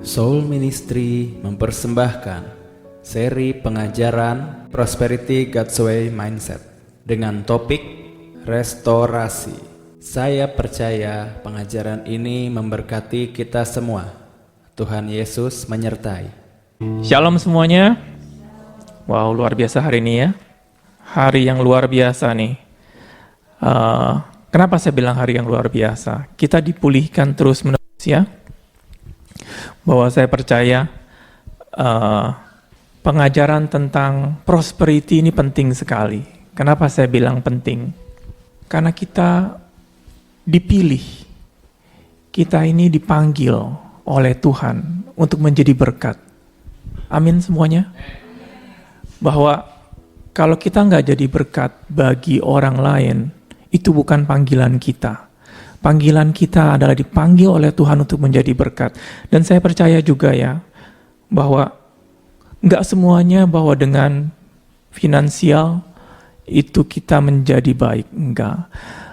Soul Ministry mempersembahkan seri pengajaran Prosperity God's Way Mindset dengan topik restorasi. Saya percaya pengajaran ini memberkati kita semua. Tuhan Yesus menyertai. Shalom semuanya. Wow, luar biasa hari ini ya. Hari yang luar biasa nih. Kenapa saya bilang hari yang luar biasa? Kita dipulihkan terus menerus ya. Bahwa saya percaya pengajaran tentang prosperity ini penting sekali. Kenapa saya bilang penting? Karena kita dipilih. Kita ini dipanggil oleh Tuhan untuk menjadi berkat. Amin semuanya. Bahwa kalau kita nggak jadi berkat bagi orang lain, itu bukan panggilan kita. Panggilan kita adalah dipanggil oleh Tuhan untuk menjadi berkat. Dan saya percaya juga ya, bahwa nggak semuanya bahwa dengan finansial itu kita menjadi baik. Enggak.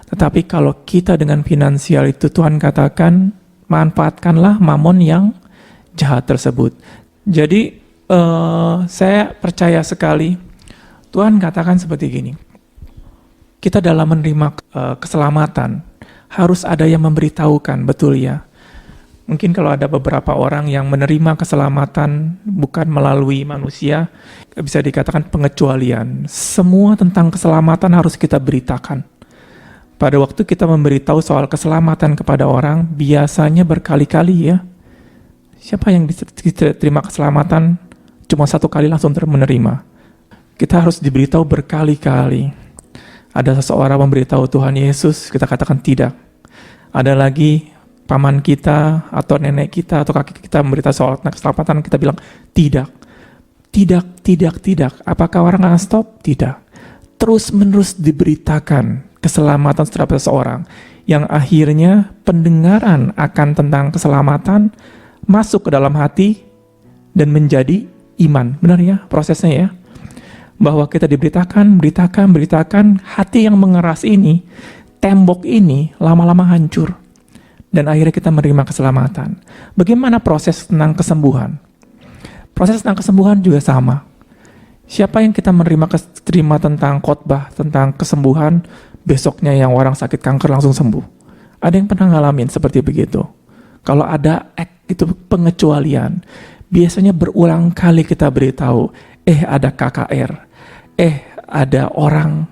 Tetapi kalau kita dengan finansial itu Tuhan katakan, manfaatkanlah mamon yang jahat tersebut. Jadi saya percaya sekali Tuhan katakan seperti gini. Kita dalam menerima keselamatan harus ada yang memberitahukan, betul ya. Mungkin kalau ada beberapa orang yang menerima keselamatan bukan melalui manusia, bisa dikatakan pengecualian. Semua tentang keselamatan harus kita beritakan. Pada waktu kita memberitahu soal keselamatan kepada orang, biasanya berkali-kali ya. Siapa yang diterima keselamatan cuma satu kali langsung menerima? Kita harus diberitahu berkali-kali. Ada seseorang memberitahu Tuhan Yesus, kita katakan tidak. Ada lagi paman kita atau nenek kita atau kakek kita memberitahu soal keselamatan, kita bilang tidak. Tidak. Apakah orang akan stop? Tidak. Terus-menerus diberitakan keselamatan terhadap seseorang yang akhirnya pendengaran akan tentang keselamatan masuk ke dalam hati dan menjadi iman. Benar ya prosesnya ya? Bahwa kita beritakan, hati yang mengeras ini, tembok ini lama-lama hancur. Dan akhirnya kita menerima keselamatan. Bagaimana proses tentang kesembuhan? Proses tentang kesembuhan juga sama. Siapa yang kita terima tentang khotbah, tentang kesembuhan, besoknya yang orang sakit kanker langsung sembuh. Ada yang pernah ngalamin seperti begitu? Kalau ada itu pengecualian, biasanya berulang kali kita beritahu, ada KKR, ada orang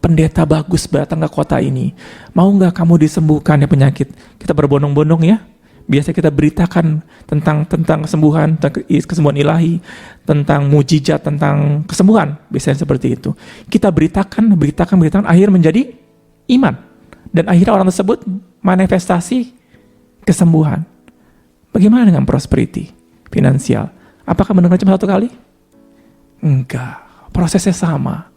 pendeta bagus datang ke kota ini, mau nggak kamu disembuhkan ya penyakit? Kita berbondong-bondong ya, biasa kita beritakan tentang kesembuhan, kesembuhan ilahi, tentang mujizat, tentang kesembuhan, biasanya seperti itu. Kita beritakan, akhir menjadi iman, dan akhirnya orang tersebut manifestasi kesembuhan. Bagaimana dengan prosperity finansial? Apakah mendengar cuma satu kali? Enggak, prosesnya sama.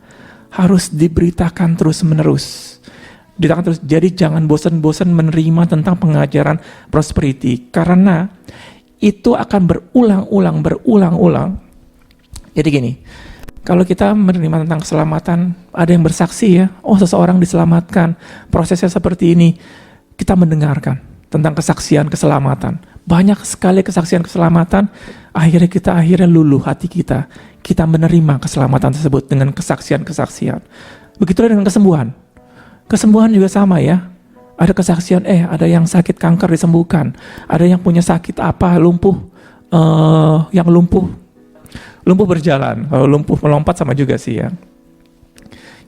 Harus diberitakan terus-menerus. Jadi jangan bosan-bosan menerima tentang pengajaran prosperity. Karena itu akan berulang-ulang. Jadi gini, kalau kita menerima tentang keselamatan, ada yang bersaksi ya, seseorang diselamatkan, prosesnya seperti ini. Kita mendengarkan tentang kesaksian keselamatan. Banyak sekali kesaksian keselamatan, akhirnya luluh hati kita. Kita menerima keselamatan tersebut dengan kesaksian-kesaksian. Begitulah dengan kesembuhan. Kesembuhan juga sama ya. Ada kesaksian, ada yang sakit kanker disembuhkan. Ada yang punya sakit lumpuh. Yang lumpuh berjalan. Kalau lumpuh melompat sama juga sih ya.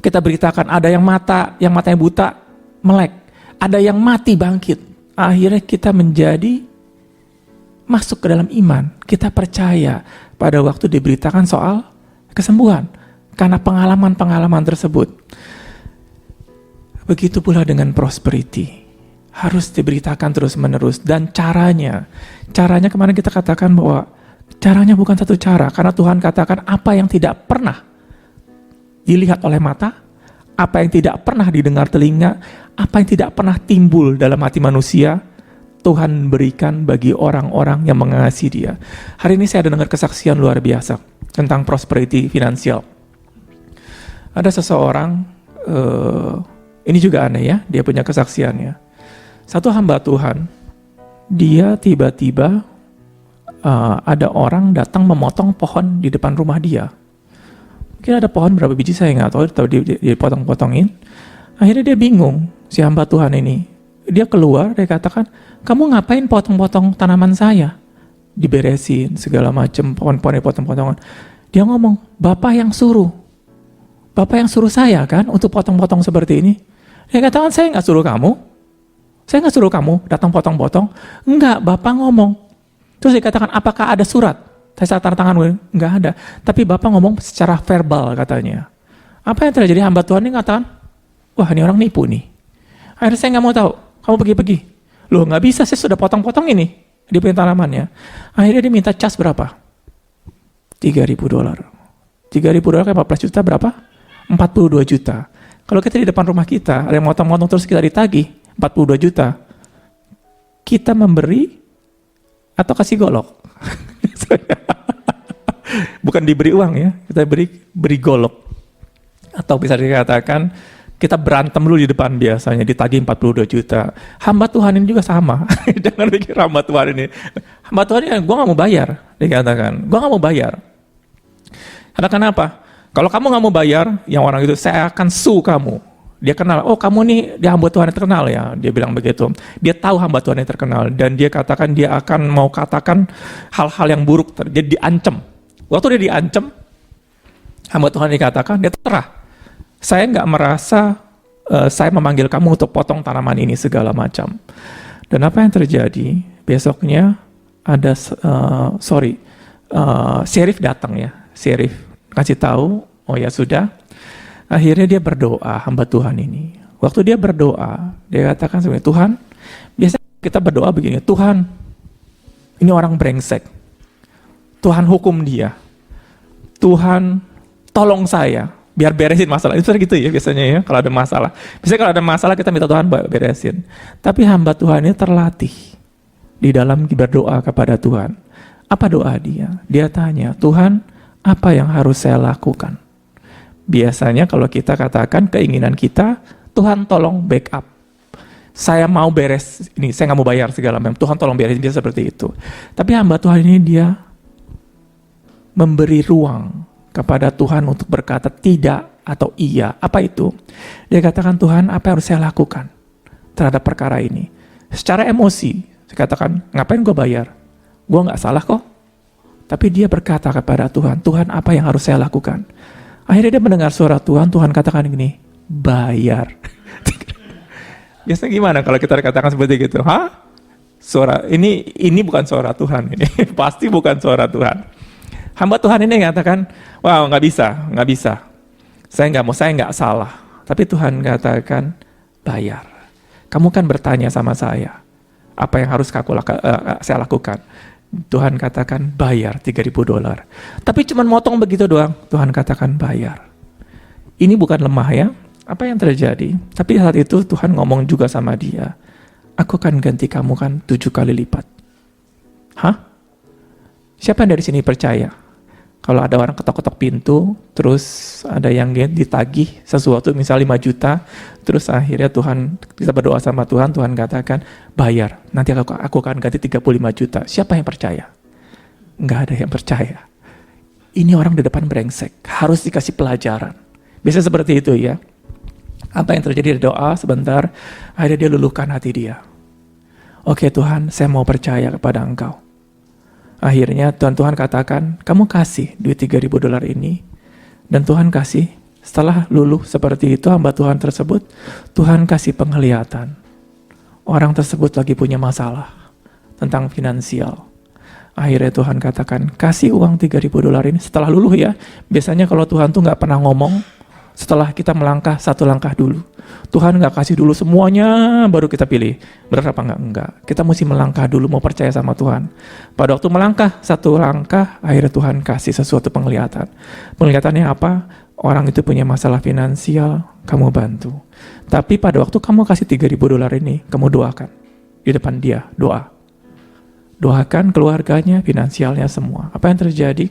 Kita beritakan ada yang matanya buta, melek. Ada yang mati bangkit. Akhirnya kita menjadi masuk ke dalam iman. Kita percaya pada waktu diberitakan soal kesembuhan. Karena pengalaman-pengalaman tersebut. Begitu pula dengan prosperity. Harus diberitakan terus-menerus. Dan caranya kemarin kita katakan bahwa caranya bukan satu cara. Karena Tuhan katakan apa yang tidak pernah dilihat oleh mata, apa yang tidak pernah didengar telinga, apa yang tidak pernah timbul dalam hati manusia, Tuhan berikan bagi orang-orang yang mengasihi Dia. Hari ini saya ada dengar kesaksian luar biasa tentang prosperity finansial. Ada seseorang, ini juga aneh ya, dia punya kesaksiannya. Satu hamba Tuhan, dia tiba-tiba ada orang datang memotong pohon di depan rumah dia. Mungkin ada pohon berapa biji saya nggak tahu, dia potong-potongin. Akhirnya dia bingung, si hamba Tuhan ini. Dia keluar, dia katakan, kamu ngapain potong-potong tanaman saya? Diberesin, segala macam, pohon-pohon dipotong-potongan. Dia ngomong, Bapak yang suruh saya kan untuk potong-potong seperti ini. Dia katakan, saya nggak suruh kamu datang potong-potong. Enggak, Bapak ngomong. Terus dia katakan, apakah ada surat? Saya tanda tangan gue, nggak ada. Tapi Bapak ngomong secara verbal katanya. Apa yang terjadi? Hamba Tuhan ini katakan, wah ini orang nipu nih. Akhirnya saya nggak mau tahu, kamu pergi. Loh nggak bisa, saya sudah potong-potong ini. Dia punya tanamannya. Akhirnya dia minta cas berapa? $3.000. $3.000 kayak 14 juta berapa? 42 juta. Kalau kita di depan rumah kita, ada yang motong-motong terus kita ditagih 42 juta. Kita memberi atau kasih golok? Bukan diberi uang ya, kita beri golok. Atau bisa dikatakan kita berantem dulu di depan biasanya, ditagih 42 juta. Hamba Tuhan ini juga sama. Jangan pikir hamba Tuhan ini. Hamba Tuhan ini, gue gak mau bayar. Dikatakan, gue gak mau bayar. Karena kenapa? Kalau kamu gak mau bayar, yang orang itu, saya akan sue kamu. Dia kenal, oh kamu nih, dia hamba Tuhan yang terkenal ya. Dia bilang begitu. Dia tahu hamba Tuhan yang terkenal. Dan dia katakan, dia akan mau katakan hal-hal yang buruk. Dia diancam. Waktu dia diancam, hamba Tuhan dikatakan, dia terserah. Saya nggak merasa saya memanggil kamu untuk potong tanaman ini segala macam. Dan apa yang terjadi? Besoknya ada sheriff datang ya. Sheriff kasih tahu, oh ya sudah. Akhirnya dia berdoa, hamba Tuhan ini. Waktu dia berdoa, dia katakan sebenarnya, Tuhan, biasanya kita berdoa begini, Tuhan, ini orang brengsek. Tuhan hukum dia. Tuhan tolong saya. Biar beresin masalah. Itu gitu ya biasanya ya, kalau ada masalah. Biasanya kalau ada masalah kita minta Tuhan beresin. Tapi hamba Tuhan ini terlatih di dalam berdoa kepada Tuhan. Apa doa dia? Dia tanya, Tuhan, apa yang harus saya lakukan? Biasanya kalau kita katakan keinginan kita, Tuhan tolong backup. Saya mau beres ini, saya nggak mau bayar segala macam. Tuhan tolong beresin, dia seperti itu. Tapi hamba Tuhan ini dia memberi ruang kepada Tuhan untuk berkata tidak atau iya. Apa itu? Dia katakan, Tuhan, apa yang harus saya lakukan terhadap perkara ini? Secara emosi, saya katakan, ngapain gue bayar? Gue gak salah kok. Tapi dia berkata kepada Tuhan, Tuhan, apa yang harus saya lakukan? Akhirnya dia mendengar suara Tuhan, Tuhan katakan gini, bayar. Biasanya gimana kalau kita katakan seperti gitu? Hah? Suara ini bukan suara Tuhan ini. Pasti bukan suara Tuhan. Hamba Tuhan ini mengatakan, wow nggak bisa. Saya nggak salah. Tapi Tuhan katakan, bayar. Kamu kan bertanya sama saya, apa yang harus saya lakukan? Tuhan katakan, bayar $3.000. Tapi cuma motong begitu doang. Tuhan katakan, bayar. Ini bukan lemah ya. Apa yang terjadi? Tapi saat itu Tuhan ngomong juga sama dia, aku akan ganti kamu kan 7 kali lipat. Hah? Siapa yang dari sini percaya? Kalau ada orang ketok-ketok pintu, terus ada yang ditagih sesuatu, misalnya 5 juta, terus akhirnya kita berdoa sama Tuhan, Tuhan katakan, bayar, nanti aku akan ganti 35 juta. Siapa yang percaya? Nggak ada yang percaya. Ini orang di depan brengsek, harus dikasih pelajaran. Biasanya seperti itu ya. Apa yang terjadi di doa sebentar, akhirnya dia luluhkan hati dia. Oke Tuhan, saya mau percaya kepada Engkau. Akhirnya Tuhan katakan, kamu kasih duit $3.000 ini. Dan Tuhan kasih, setelah luluh seperti itu hamba Tuhan tersebut, Tuhan kasih penglihatan. Orang tersebut lagi punya masalah tentang finansial. Akhirnya Tuhan katakan, kasih uang $3.000 ini. Setelah luluh ya, biasanya kalau Tuhan tuh gak pernah ngomong, setelah kita melangkah satu langkah dulu. Tuhan gak kasih dulu semuanya, baru kita pilih. Benar apa enggak? Enggak. Kita mesti melangkah dulu, mau percaya sama Tuhan. Pada waktu melangkah satu langkah, akhirnya Tuhan kasih sesuatu penglihatan. Penglihatannya apa? Orang itu punya masalah finansial, kamu bantu. Tapi pada waktu kamu kasih $3.000 ini, kamu doakan. Di depan dia, doa. Doakan keluarganya, finansialnya semua. Apa yang terjadi?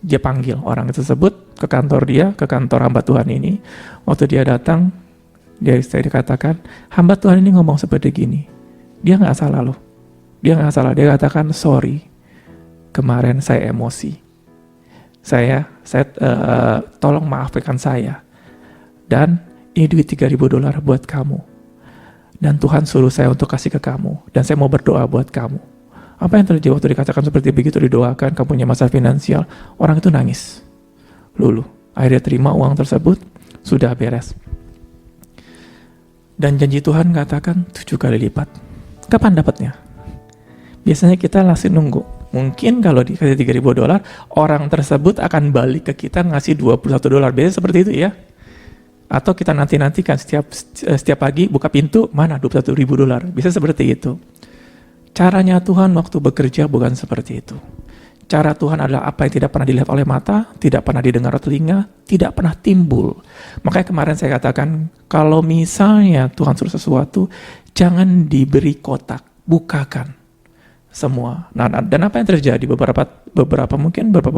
Dia panggil orang tersebut ke kantor dia, ke kantor hamba Tuhan ini. Waktu dia datang, dia dikatakan, hamba Tuhan ini ngomong seperti gini. Dia nggak salah loh. Dia nggak salah. Dia katakan, sorry. kemarin saya emosi. Saya tolong maafkan saya. Dan ini duit $3.000 buat kamu. Dan Tuhan suruh saya untuk kasih ke kamu. Dan saya mau berdoa buat kamu. Apa yang terjadi waktu dikatakan seperti begitu, didoakan, kamu punya masalah finansial, orang itu nangis. Lulu. Akhirnya terima uang tersebut, sudah beres. Dan janji Tuhan katakan 7 kali lipat. Kapan dapatnya? Biasanya kita langsung nunggu. Mungkin kalau dikasih $3.000, orang tersebut akan balik ke kita ngasih $21. Biasanya seperti itu ya. Atau kita nanti-nantikan setiap pagi buka pintu, mana $21.000. Bisa seperti itu. Caranya Tuhan waktu bekerja bukan seperti itu. Cara Tuhan adalah apa yang tidak pernah dilihat oleh mata, tidak pernah didengar oleh telinga, tidak pernah timbul. Makanya kemarin saya katakan, kalau misalnya Tuhan suruh sesuatu, jangan diberi kotak, bukakan semua. Nah, dan apa yang terjadi beberapa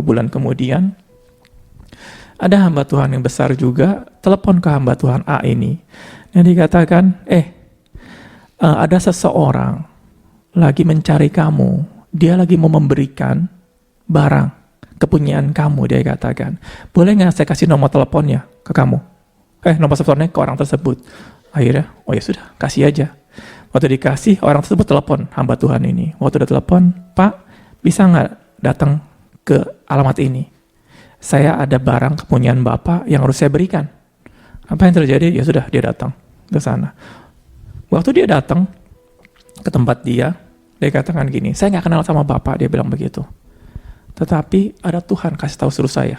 bulan kemudian, ada hamba Tuhan yang besar juga telepon ke hamba Tuhan A ini. Dan dikatakan, ada seseorang lagi mencari kamu. Dia lagi mau memberikan barang kepunyaan kamu, dia katakan. Boleh nggak saya kasih nomor teleponnya ke kamu? Nomor teleponnya ke orang tersebut. Akhirnya, oh ya sudah, kasih aja. Waktu dikasih, orang tersebut telepon hamba Tuhan ini. Waktu udah telepon, Pak, bisa nggak datang ke alamat ini? Saya ada barang kepunyaan Bapak yang harus saya berikan. Apa yang terjadi? Ya sudah, dia datang ke sana. Waktu dia datang ke tempat dia katakan gini, saya nggak kenal sama Bapak, dia bilang begitu. Tetapi ada Tuhan kasih tahu suruh saya.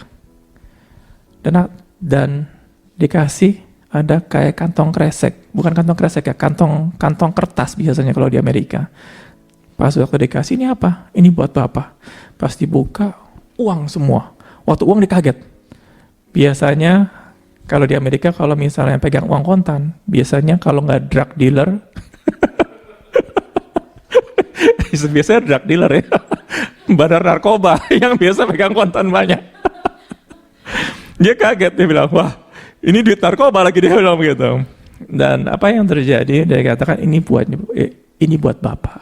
Dan dikasih ada kayak kantong kresek, bukan kantong kresek ya, kantong kertas biasanya kalau di Amerika. Pas waktu dikasih, ini apa? Ini buat Bapak. Pas dibuka, uang semua. Waktu uang dikaget. Biasanya kalau di Amerika kalau misalnya pegang uang kontan, biasanya kalau nggak drug dealer, biasanya drug dealer ya, bandar narkoba yang biasa pegang kontan banyak. Dia kaget, dia bilang, wah ini duit narkoba lagi, dia bilang begitu. Dan apa yang terjadi, dia katakan ini buat Bapak.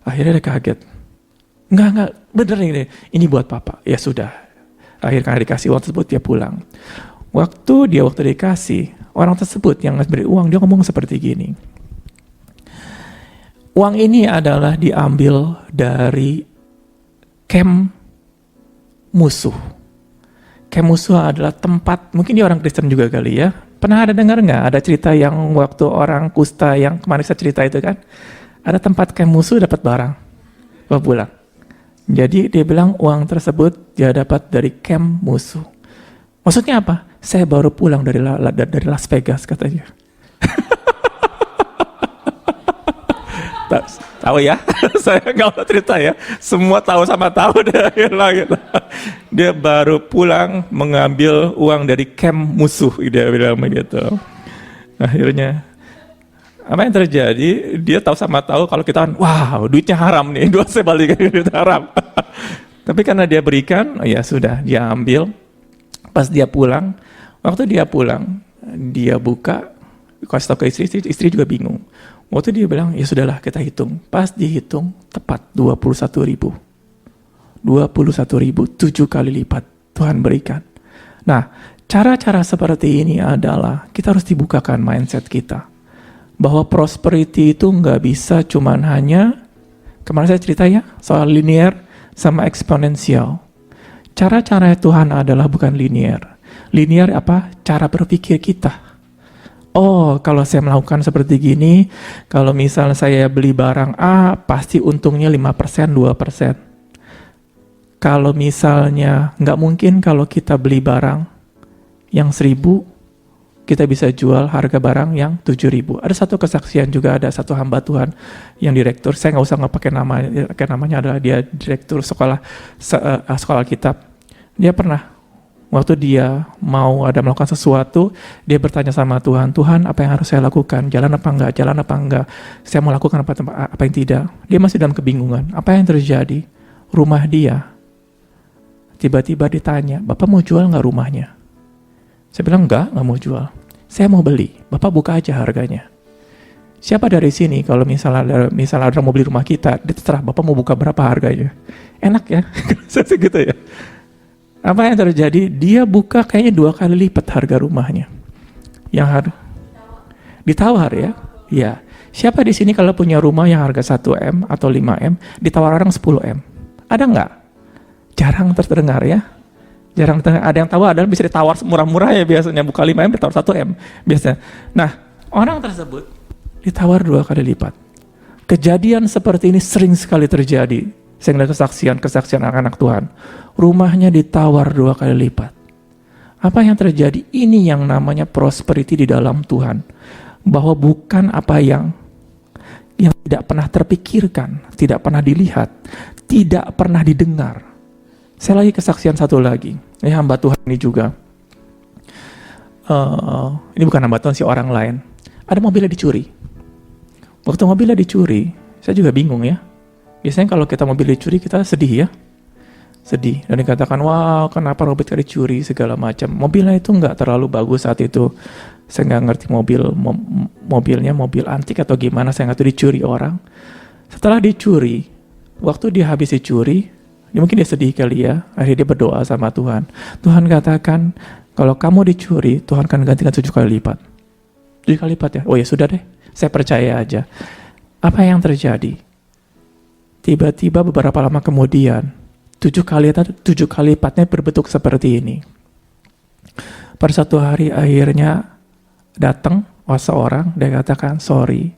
Akhirnya dia kaget. Enggak, bener ini buat Bapak. Ya sudah. Akhirnya dikasih uang tersebut, dia pulang. Waktu dikasih, orang tersebut yang beri uang, dia ngomong seperti gini. Uang ini adalah diambil dari camp musuh. Camp musuh adalah tempat, mungkin dia orang Kristen juga kali ya. Pernah ada dengar nggak? Ada cerita yang waktu orang kusta yang kemarin saya cerita itu kan. Ada tempat camp musuh dapat barang. Bawa pulang. Jadi dia bilang uang tersebut dia dapat dari camp musuh. Maksudnya apa? Saya baru pulang dari Las Vegas katanya. Tahu ya? Saya nggak mau cerita ya. Semua tahu sama tahu deh. Dia baru pulang mengambil uang dari camp musuh. Dia bilang begitu. Akhirnya apa yang terjadi? Dia tahu sama tahu kalau kita, wow, duitnya haram nih, saya balikin duit haram. Tapi karena dia berikan, ya sudah, dia ambil. Pas dia pulang, waktu dia pulang, dia buka, kasih tahu ke istri juga bingung. Waktu dia bilang, ya sudahlah kita hitung. Pas dihitung, tepat 21.000. 21.000, 7 kali lipat Tuhan berikan. Nah, cara-cara seperti ini adalah kita harus dibukakan mindset kita. Bahwa prosperity itu nggak bisa cuman hanya, kemarin saya cerita ya, soal linear sama eksponensial. Cara-cara Tuhan adalah bukan linear. Linear apa? Cara berpikir kita. Oh, kalau saya melakukan seperti gini, kalau misalnya saya beli barang A, pasti untungnya 5%, 2%. Kalau misalnya, nggak mungkin kalau kita beli barang yang 1.000, kita bisa jual harga barang yang 7.000. Ada satu kesaksian juga, ada satu hamba Tuhan yang direktur, saya nggak usah pakai namanya adalah dia direktur sekolah kitab. Dia pernah, waktu dia mau ada melakukan sesuatu, dia bertanya sama Tuhan, Tuhan apa yang harus saya lakukan? Jalan apa enggak? Saya mau lakukan apa yang tidak? Dia masih dalam kebingungan. Apa yang terjadi? Rumah dia, tiba-tiba ditanya, Bapak mau jual nggak rumahnya? Saya bilang, enggak mau jual. Saya mau beli. Bapak buka aja harganya. Siapa dari sini kalau misalnya ada mau beli rumah kita, dia terserah Bapak mau buka berapa harganya. Enak ya, gitu ya. Apa yang terjadi? Dia buka kayaknya 2 kali lipat harga rumahnya. Yang harus ditawar ya. Ya. Siapa di sini kalau punya rumah yang harga 1M atau 5M, ditawar orang 10M? Ada nggak? Jarang terdengar ya. Jarang terdengar. Ada yang tahu adalah bisa ditawar murah-murah ya biasanya. Buka 5M, ditawar 1M biasanya. Nah, orang tersebut ditawar 2 kali lipat. Kejadian seperti ini sering sekali terjadi. Sehingga kesaksian anak-anak Tuhan. Rumahnya ditawar 2 kali lipat. Apa yang terjadi? Ini yang namanya prosperity di dalam Tuhan. Bahwa bukan apa yang tidak pernah terpikirkan, tidak pernah dilihat, tidak pernah didengar. Saya lagi kesaksian satu lagi. Ini hamba Tuhan ini juga. Ini bukan hamba Tuhan, si orang lain. Ada mobilnya dicuri. Waktu mobilnya dicuri, saya juga bingung ya. Biasanya kalau kita mobil dicuri, kita sedih ya. Sedih. Dan dikatakan, wah kenapa mobil dicuri, segala macam. Mobilnya itu nggak terlalu bagus saat itu. Saya nggak ngerti mobilnya mobil antik atau gimana, saya nggak tahu dicuri orang. Setelah dicuri, waktu dia habis dicuri, mungkin dia sedih kali ya. Akhirnya dia berdoa sama Tuhan. Tuhan katakan, kalau kamu dicuri, Tuhan akan gantikan 7 kali lipat. 7 kali lipat ya? Oh ya sudah deh. Saya percaya aja. Apa yang terjadi? Tiba-tiba beberapa lama kemudian, 7 kali lipatnya berbentuk seperti ini. Pada satu hari akhirnya datang seorang, dia katakan, sorry,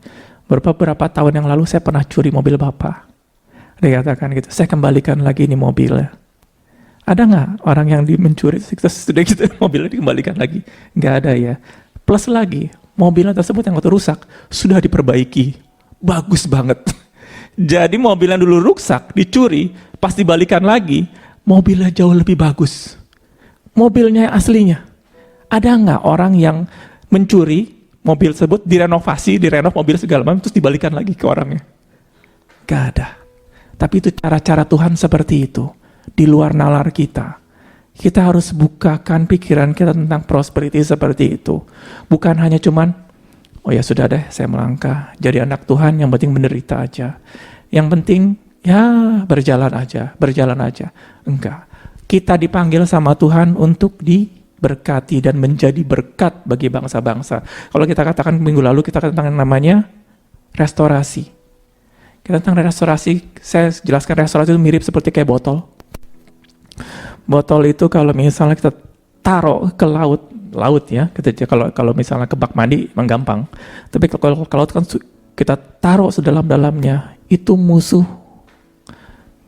beberapa tahun yang lalu saya pernah curi mobil Bapak. Dia katakan gitu, saya kembalikan lagi ini mobilnya. Ada nggak orang yang mencuri, sudah gitu mobilnya dikembalikan lagi? Nggak ada ya. Plus lagi, mobilnya tersebut yang waktu rusak, sudah diperbaiki. Bagus banget. Jadi mobil yang dulu rusak, dicuri, pas dibalikan lagi, mobilnya jauh lebih bagus. Mobilnya yang aslinya. Ada nggak orang yang mencuri mobil tersebut, direnov mobil segala macam, terus dibalikan lagi ke orangnya? Gak ada. Tapi itu cara-cara Tuhan seperti itu. Di luar nalar kita. Kita harus bukakan pikiran kita tentang prosperity seperti itu. Bukan hanya cuman, oh ya sudah deh, saya melangkah jadi anak Tuhan, yang penting menderita aja. Yang penting ya berjalan aja. Enggak. Kita dipanggil sama Tuhan untuk diberkati dan menjadi berkat bagi bangsa-bangsa. Kalau kita katakan minggu lalu, kita tentang yang namanya restorasi. Kita tentang restorasi, saya jelaskan restorasi itu mirip seperti kayak botol. Botol itu kalau misalnya kita taruh ke laut ya, kalau misalnya ke bak mandi memang gampang. Tapi kalau laut kan kita taruh sedalam-dalamnya, itu musuh.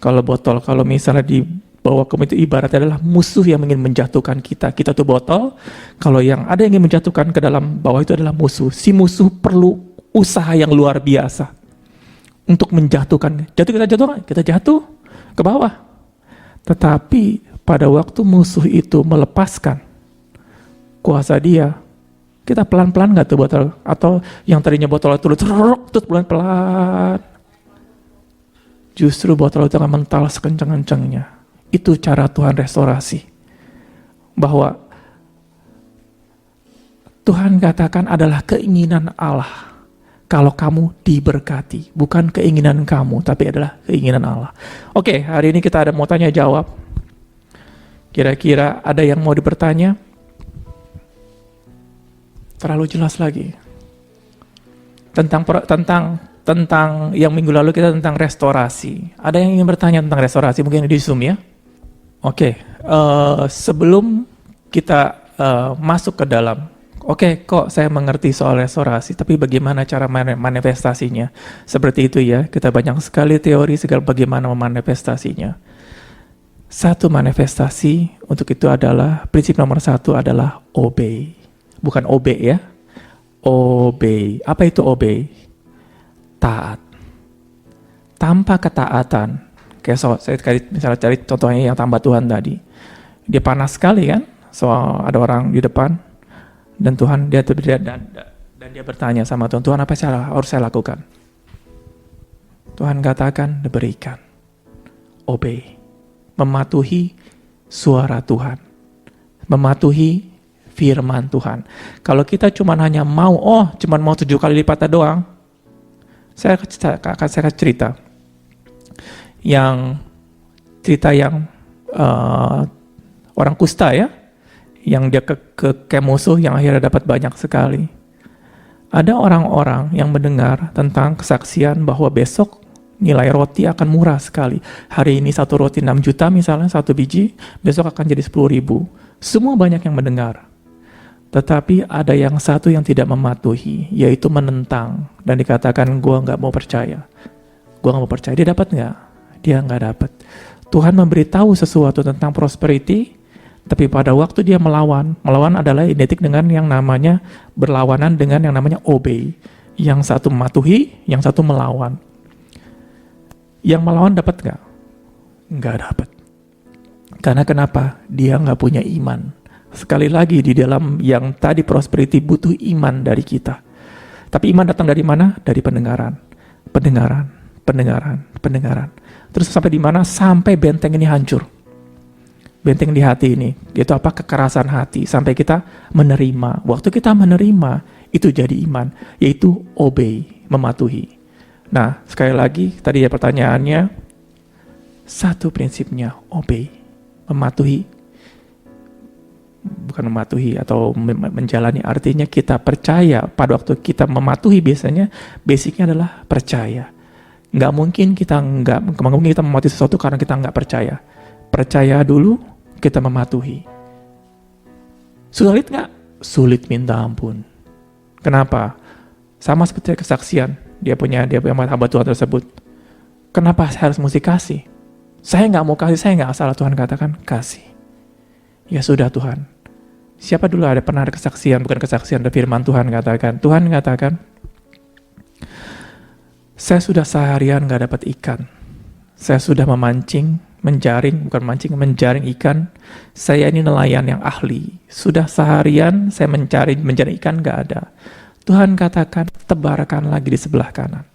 Kalau botol, kalau misalnya dibawa ke itu ibaratnya adalah musuh yang ingin menjatuhkan kita. Kita tuh botol, kalau yang ada yang ingin menjatuhkan ke dalam bawah itu adalah musuh. Si musuh perlu usaha yang luar biasa untuk menjatuhkan. Kita jatuh ke bawah. Tetapi pada waktu musuh itu melepaskan kuasa dia, kita pelan-pelan nggak tuh botol? Atau yang tadinya botol itu terus pelan-pelan, justru botol itu akan mental sekencang-kencangnya. Itu cara Tuhan restorasi. Bahwa Tuhan katakan adalah keinginan Allah. Kalau kamu diberkati, bukan keinginan kamu, tapi adalah keinginan Allah. Oke, hari ini kita ada mau tanya jawab. Kira-kira ada yang mau dipertanya? Terlalu jelas lagi. Tentang yang minggu lalu kita tentang restorasi. Ada yang ingin bertanya tentang restorasi? Mungkin di Zoom ya. Oke, sebelum kita masuk ke dalam, oke, kok saya mengerti soal restorasi, tapi bagaimana cara manifestasinya? Seperti itu ya, kita banyak sekali teori segala bagaimana memanifestasinya. Satu manifestasi untuk itu adalah, prinsip nomor 1 adalah obey. Bukan obey ya, obey. Apa itu obey? Taat. Tanpa ketaatan, kayak saya misalnya cari contohnya yang tambah Tuhan tadi. Dia panas sekali kan, soal ada orang di depan, dan Tuhan dia bertanya sama Tuhan, Tuhan apa yang harus saya lakukan? Tuhan katakan, diberikan. Obey. Mematuhi suara Tuhan. Mematuhi firman Tuhan. Kalau kita hanya mau 7 kali lipatnya doang, Saya akan cerita yang orang kusta ya, yang dia ke musuh yang akhirnya dapat banyak sekali. Ada orang-orang yang mendengar tentang kesaksian bahwa besok nilai roti akan murah sekali. Hari ini satu roti 6 juta misalnya, satu biji, besok akan jadi 10.000. Semua banyak yang mendengar. Tetapi ada yang satu yang tidak mematuhi, yaitu menentang. Dan dikatakan, gua nggak mau percaya. Gua nggak mau percaya. Dia dapat nggak? Dia nggak dapat. Tuhan memberitahu sesuatu tentang prosperity, tapi pada waktu dia melawan adalah identik dengan yang namanya berlawanan dengan yang namanya obey. Yang satu mematuhi, yang satu melawan. Yang melawan dapat nggak? Nggak dapat. Karena kenapa? Dia nggak punya iman. Sekali lagi di dalam yang tadi prosperity butuh iman dari kita. Tapi iman datang dari mana? Dari pendengaran. Pendengaran. Terus sampai di mana? Sampai benteng ini hancur. Benteng di hati ini, itu apa? Kekerasan hati, sampai kita menerima. Waktu kita menerima, itu jadi iman, yaitu obey, mematuhi. Nah, sekali lagi, tadi ya pertanyaannya, satu prinsipnya, obey, mematuhi. Bukan mematuhi atau menjalani, artinya kita percaya. Pada waktu kita mematuhi biasanya, basicnya adalah percaya. Nggak mungkin kita mematuhi sesuatu karena kita nggak percaya. Percaya dulu, kita mematuhi. Sulit nggak? Sulit minta ampun. Kenapa? Sama seperti kesaksian. Dia punya hamba Tuhan tersebut. Kenapa saya harus mesti kasih? Saya nggak mau kasih, saya nggak salah. Tuhan katakan, kasih. Ya sudah Tuhan. Siapa dulu pernah ada kesaksian, bukan kesaksian, ada firman Tuhan katakan. Tuhan katakan, saya sudah seharian nggak dapat ikan. Saya sudah menjaring ikan. Saya ini nelayan yang ahli. Sudah seharian saya mencari ikan, gak ada. Tuhan katakan, tebarkan lagi di sebelah kanan.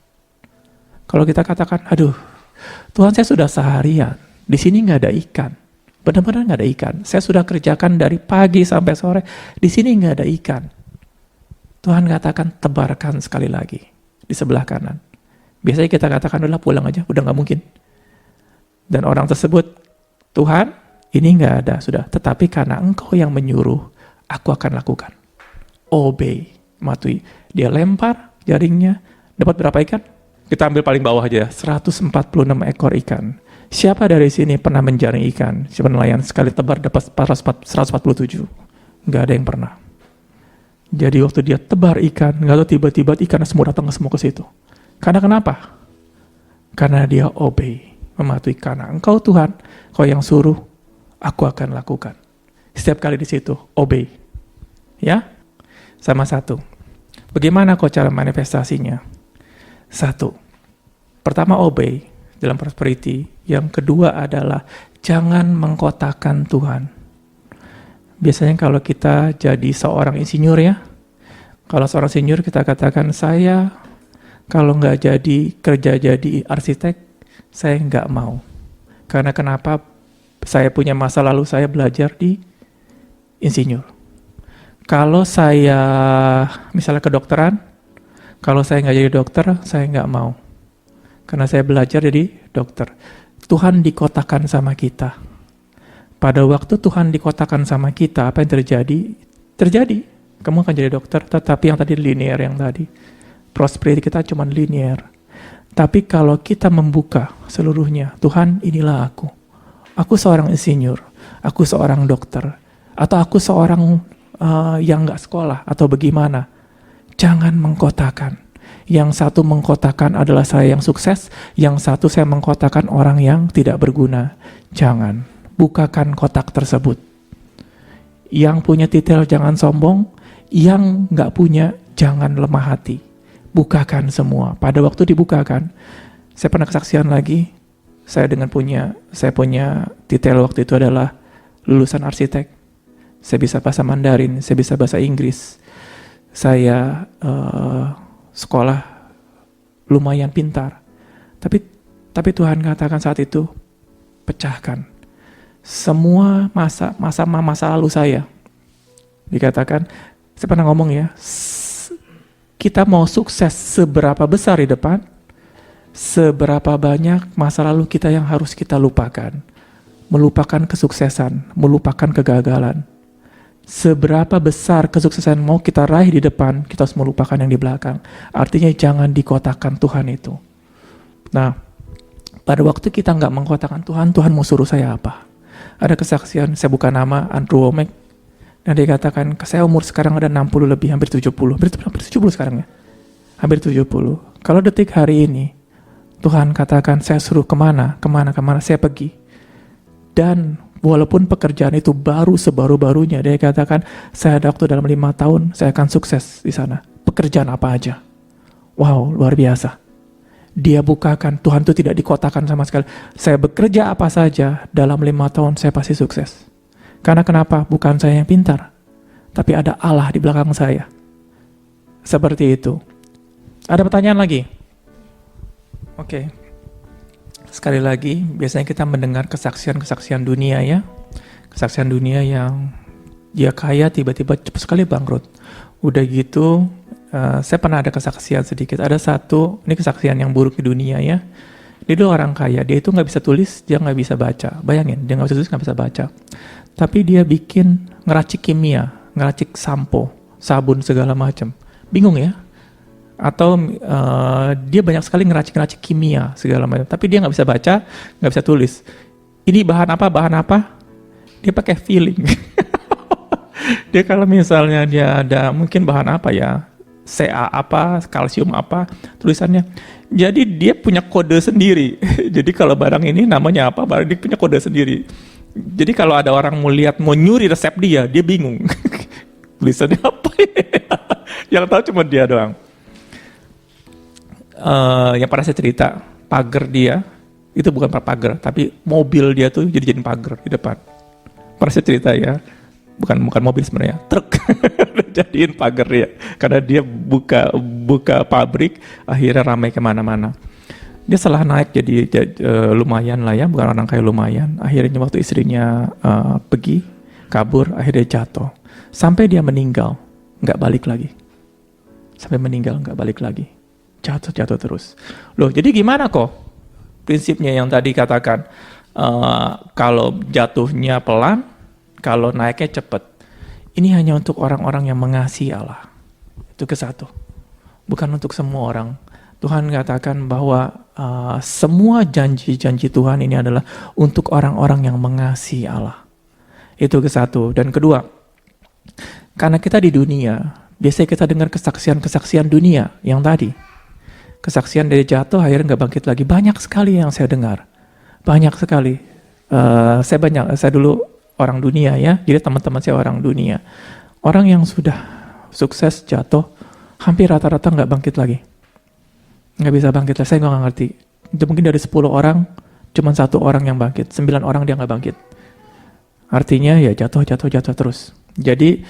Kalau kita katakan, aduh, Tuhan saya sudah seharian, di sini gak ada ikan. Benar-benar gak ada ikan. Saya sudah kerjakan dari pagi sampai sore, di sini gak ada ikan. Tuhan katakan, tebarkan sekali lagi di sebelah kanan. Biasanya kita katakan, udah pulang aja, udah gak mungkin. Dan orang tersebut, Tuhan, ini nggak ada, sudah. Tetapi karena Engkau yang menyuruh, aku akan lakukan. Obey, matuhi. Dia lempar jaringnya, dapat berapa ikan? Kita ambil paling bawah aja, 146 ekor ikan. Siapa dari sini pernah menjaring ikan? Siapa nelayan sekali tebar dapat 147? Nggak ada yang pernah. Jadi waktu dia tebar ikan, nggak tahu tiba-tiba ikan semua datang semua ke situ. Karena kenapa? Karena dia obey. Mematuhi, karena Engkau Tuhan, Kau yang suruh, aku akan lakukan. Setiap kali di situ, obey. Ya? Sama satu. Bagaimana kau cara manifestasinya? Satu. Pertama, obey dalam prosperity. Yang kedua adalah jangan mengkotakkan Tuhan. Biasanya kalau kita jadi seorang insinyur ya, kalau seorang insinyur kita katakan, saya kalau nggak kerja jadi arsitek, saya nggak mau. Karena kenapa? Saya punya masa lalu saya belajar di insinyur. Kalau saya misalnya kedokteran, kalau saya nggak jadi dokter, saya nggak mau. Karena saya belajar jadi dokter. Tuhan dikotakan sama kita. Pada waktu Tuhan dikotakan sama kita, apa yang terjadi? Terjadi. Kamu akan jadi dokter, tetapi yang tadi linear yang tadi. Prosperity kita cuma linear. Tapi kalau kita membuka seluruhnya, Tuhan inilah aku. Aku seorang insinyur, aku seorang dokter, atau aku seorang yang gak sekolah, atau bagaimana. Jangan mengkotakan. Yang satu mengkotakan adalah saya yang sukses, yang satu saya mengkotakan orang yang tidak berguna. Jangan. Bukakan kotak tersebut. Yang punya titel jangan sombong, yang gak punya jangan lemah hati. Bukakan semua. Pada waktu dibukakan, saya pernah kesaksian lagi. Saya punya titel waktu itu adalah lulusan arsitek. Saya bisa bahasa Mandarin, saya bisa bahasa Inggris. Saya sekolah lumayan pintar. Tapi Tuhan katakan saat itu, pecahkan semua masa lalu saya. Dikatakan, saya pernah ngomong ya, kita mau sukses seberapa besar di depan, Seberapa banyak masa lalu kita yang harus kita lupakan. Melupakan kesuksesan, melupakan kegagalan. Seberapa besar kesuksesan mau kita raih di depan, kita harus melupakan yang di belakang. Artinya jangan dikotakan Tuhan itu. Nah, pada waktu kita nggak mengkotakan Tuhan, Tuhan mau suruh saya apa? Ada kesaksian, saya buka nama Andrew Womack, dan dia katakan, saya umur sekarang ada 60 lebih, hampir 70. Hampir 70 sekarang ya. Hampir 70. Kalau detik hari ini, Tuhan katakan, saya suruh kemana, saya pergi. Dan walaupun pekerjaan itu baru sebaru-barunya, dia katakan, saya ada waktu dalam 5 tahun, saya akan sukses di sana. Pekerjaan apa aja. Wow, luar biasa. Dia bukakan, Tuhan itu tidak dikotakan sama sekali. Saya bekerja apa saja, dalam 5 tahun saya pasti sukses. Karena kenapa? Bukan saya yang pintar, tapi ada Allah di belakang saya. Seperti itu. Ada pertanyaan lagi? Oke. Sekali lagi, biasanya kita mendengar kesaksian-kesaksian dunia ya. Kesaksian dunia yang dia kaya tiba-tiba cepat sekali bangkrut. Udah gitu, saya pernah ada kesaksian sedikit. Ada satu, ini kesaksian yang buruk di dunia ya. Dia dulu orang kaya, dia itu nggak bisa tulis, dia nggak bisa baca. Bayangin, dia nggak bisa tulis, nggak bisa baca. Tapi dia bikin ngeracik kimia, ngeracik sampo, sabun segala macam. Bingung ya? Atau dia banyak sekali ngeracik-ngeracik kimia segala macam. Tapi dia nggak bisa baca, nggak bisa tulis. Ini bahan apa? Bahan apa? Dia pakai feeling. Dia kalau misalnya dia ada mungkin bahan apa ya? Ca apa, kalsium apa, tulisannya. Jadi dia punya kode sendiri. Jadi kalau barang ini namanya apa, barang dia punya kode sendiri. Jadi kalau ada orang mau lihat, mau nyuri resep dia bingung. Tulisannya apa ya? Yang tahu cuma dia doang. Yang pernah saya cerita, pagar dia, itu bukan pagar, tapi mobil dia tuh jadi pagar di depan. Pernah saya cerita ya. Bukan mobil sebenarnya, truk. Jadiin pagar ya, karena dia buka pabrik, akhirnya ramai kemana-mana. Dia setelah naik jadi lumayan lah ya, bukan orang kaya lumayan. Akhirnya waktu istrinya pergi kabur, akhirnya jatuh sampai dia meninggal, nggak balik lagi. Sampai meninggal nggak balik lagi, jatuh terus. Loh, jadi gimana kok prinsipnya yang tadi katakan kalau jatuhnya pelan, kalau naiknya cepat. Ini hanya untuk orang-orang yang mengasihi Allah. Itu ke satu. Bukan untuk semua orang. Tuhan katakan bahwa semua janji-janji Tuhan ini adalah untuk orang-orang yang mengasihi Allah. Itu ke satu. Dan kedua, karena kita di dunia, biasanya kita dengar kesaksian-kesaksian dunia yang tadi. Kesaksian dari jatuh, akhirnya nggak bangkit lagi. Banyak sekali yang saya dengar. Banyak sekali. Saya dulu orang dunia ya, jadi teman-teman saya orang dunia. Orang yang sudah sukses jatuh, hampir rata-rata nggak bangkit lagi. Nggak bisa bangkit lagi, saya nggak ngerti. Itu mungkin dari 10 orang, cuma 1 orang yang bangkit, 9 orang dia nggak bangkit. Artinya ya jatuh terus. Jadi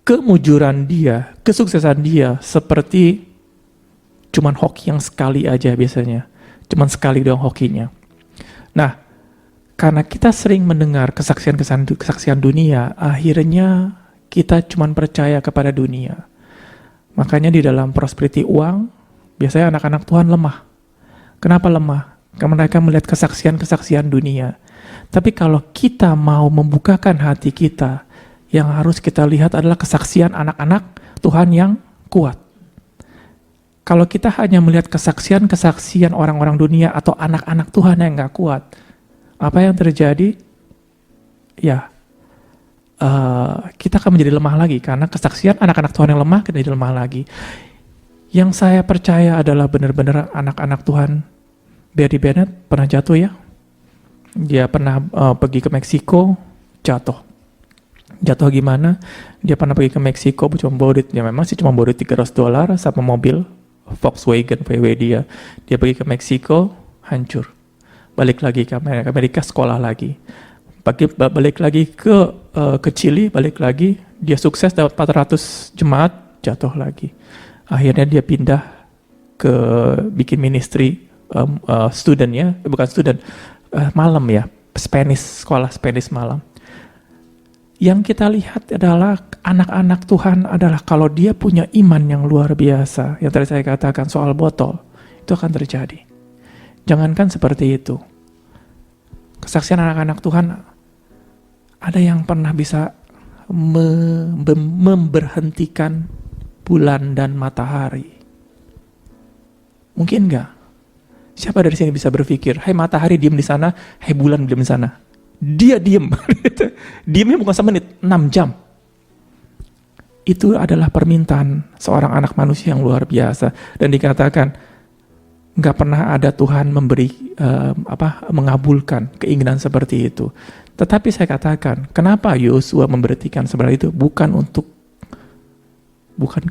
kemujuran dia, kesuksesan dia seperti cuman hoki yang sekali aja biasanya. Cuman sekali doang hokinya. Nah, karena kita sering mendengar kesaksian dunia, akhirnya kita cuma percaya kepada dunia. Makanya di dalam prosperity uang, biasanya anak-anak Tuhan lemah. Kenapa lemah? Karena mereka melihat kesaksian dunia. Tapi kalau kita mau membukakan hati kita, yang harus kita lihat adalah kesaksian anak-anak Tuhan yang kuat. Kalau kita hanya melihat kesaksian orang-orang dunia atau anak-anak Tuhan yang gak kuat, apa yang terjadi? Ya, kita akan menjadi lemah lagi karena kesaksian anak-anak Tuhan yang lemah kita jadi lemah lagi. Yang saya percaya adalah benar-benar anak-anak Tuhan. Barry Bennett pernah jatuh ya. Dia pernah pergi ke Meksiko, jatuh. Jatuh gimana? Dia pernah pergi ke Meksiko, cuma bawa duit, ya memang sih cuma bawa duit $300 sama mobil Volkswagen VW dia. Dia pergi ke Meksiko, hancur. Balik lagi ke Amerika, sekolah lagi. Balik lagi ke Chili, balik lagi. Dia sukses dapat 400 jemaat, jatuh lagi. Akhirnya dia pindah ke bikin ministry student ya, bukan student, malam ya, sekolah Spanish malam. Yang kita lihat adalah anak-anak Tuhan adalah kalau dia punya iman yang luar biasa. Yang tadi saya katakan soal botol. itu akan terjadi. Jangankan seperti itu. Kesaksian anak-anak Tuhan, ada yang pernah bisa memberhentikan bulan dan matahari. Mungkin enggak? Siapa dari sini bisa berpikir, hai matahari diam di sana, hai bulan diam di sana. Dia diam. Diamnya bukan semenit, 6 jam. Itu adalah permintaan seorang anak manusia yang luar biasa. Dan dikatakan, nggak pernah ada Tuhan mengabulkan keinginan seperti itu. Tetapi saya katakan, kenapa Yosua memberhentikan sebenarnya itu? Bukan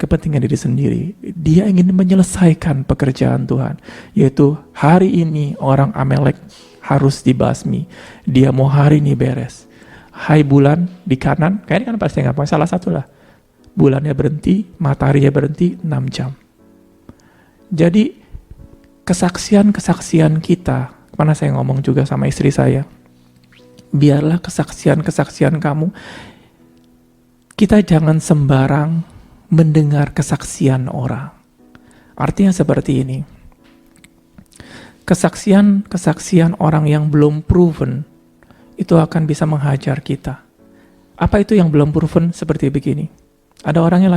kepentingan diri sendiri. Dia ingin menyelesaikan pekerjaan Tuhan. Yaitu hari ini orang Amalek harus dibasmi. Dia mau hari ini beres. Hai bulan di kanan, kayaknya kan pasti nggak apa, salah satu lah. Bulannya berhenti, mataharinya berhenti 6 jam. Jadi kesaksian-kesaksian kita, mana saya ngomong juga sama istri saya, biarlah kesaksian-kesaksian kamu, kita jangan sembarang mendengar kesaksian orang. Artinya seperti ini, kesaksian orang yang belum proven, itu akan bisa menghajar kita. Apa itu yang belum proven? Seperti begini, ada orang yang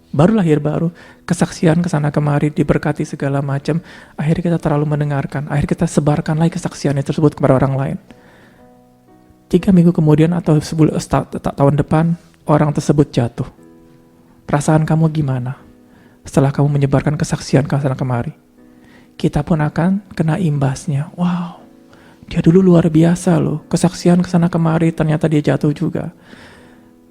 baru lahir baru, kesaksian kesana kemari, diberkati segala macam, akhirnya kita terlalu mendengarkan, akhirnya kita sebarkan lagi kesaksian tersebut kepada orang lain. 3 minggu kemudian atau tahun depan, orang tersebut jatuh. Perasaan kamu gimana setelah kamu menyebarkan kesaksian kesana kemari? Kita pun akan kena imbasnya. Wow, dia dulu luar biasa loh, kesaksian kesana kemari, ternyata dia jatuh juga.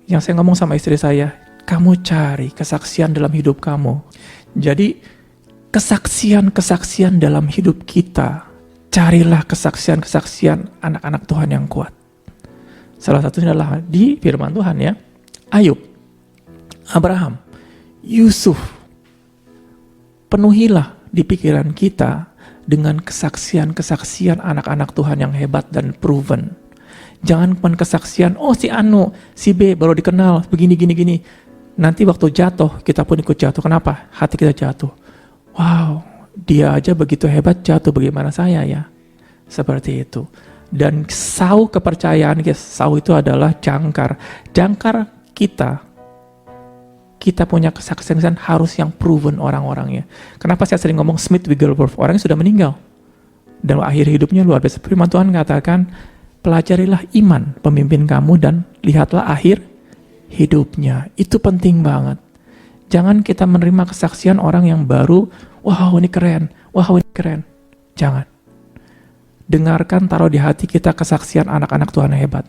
Yang saya ngomong sama istri saya, kamu cari kesaksian dalam hidup kamu. Jadi kesaksian-kesaksian dalam hidup kita, carilah kesaksian-kesaksian anak-anak Tuhan yang kuat. Salah satunya adalah di firman Tuhan ya, Ayub, Abraham, Yusuf. Penuhilah di pikiran kita dengan kesaksian-kesaksian anak-anak Tuhan yang hebat dan proven. Jangan cuma kesaksian, oh si Anu, si B baru dikenal, begini. Nanti waktu jatuh, kita pun ikut jatuh. Kenapa? Hati kita jatuh. Wow, dia aja begitu hebat jatuh, bagaimana saya ya? Seperti itu. Dan sau kepercayaan, sau itu adalah jangkar. Jangkar kita punya kesaksian harus yang proven orang-orangnya. Kenapa saya sering ngomong Smith Wigglesworth? Orangnya sudah meninggal. Dan akhir hidupnya luar biasa. Firman Tuhan katakan, pelajarilah iman pemimpin kamu dan lihatlah akhir hidupnya. Itu penting banget. Jangan kita menerima kesaksian orang yang baru, wow ini keren. Jangan. Dengarkan, taruh di hati kita kesaksian anak-anak Tuhan yang hebat.